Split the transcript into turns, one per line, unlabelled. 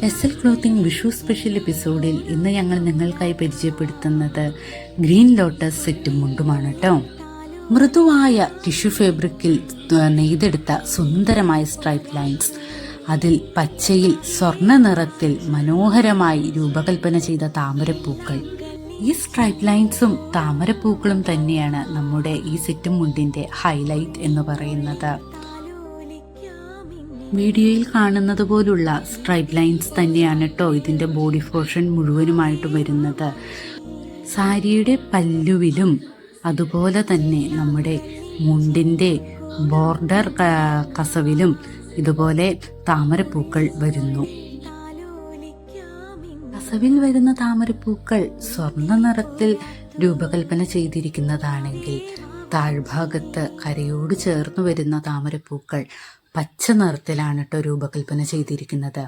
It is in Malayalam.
S L clothing Vishu special എപ്പിസോഡിൽ ഇന്ന് ഞങ്ങൾ നിങ്ങൾക്കായി പരിചയപ്പെടുത്തുന്നത് ഗ്രീൻ ലോട്ടസ് സെറ്റും മുണ്ടുമാണ് കേട്ടോ. മൃദുവായ ടിഷ്യൂ ഫാബ്രിക്കിൽ നെയ്തെടുത്ത സുന്ദരമായ സ്ട്രൈപ്പ് ലൈൻസ്, അതിൽ പച്ചയിൽ സ്വർണ്ണ നിറത്തിൽ മനോഹരമായി രൂപകൽപ്പന ചെയ്ത താമരപ്പൂക്കൾ. ഈ സ്ട്രൈപ്പ് ലൈൻസും താമരപ്പൂക്കളും തന്നെയാണ് നമ്മുടെ ഈ സെറ്റും മുണ്ടിന്റെ ഹൈലൈറ്റ് എന്ന് പറയുന്നത്. വീഡിയോയിൽ കാണുന്നത് പോലുള്ള സ്ട്രൈപ്പ് ലൈൻസ് തന്നെയാണ് കേട്ടോ ഇതിന്റെ ബോഡി പോർഷൻ മുഴുവനുമായിട്ട് വരുന്നത്. സാരിയുടെ പല്ലുവിലും അതുപോലെ തന്നെ നമ്മുടെ മുണ്ടിന്റെ ബോർഡർ കസവിലും ഇതുപോലെ താമരപ്പൂക്കൾ വരുന്നു. കസവിൽ വരുന്ന താമരപ്പൂക്കൾ സ്വർണ്ണ നിറത്തിൽ രൂപകൽപ്പന ചെയ്തിരിക്കുന്നതാണെങ്കിൽ താഴ്ഭാഗത്ത് കരയോട് ചേർന്ന് വരുന്ന താമരപ്പൂക്കൾ പച്ച നിറത്തിലാണ് കേട്ടോ രൂപകൽപ്പന ചെയ്തിരിക്കുന്നത്.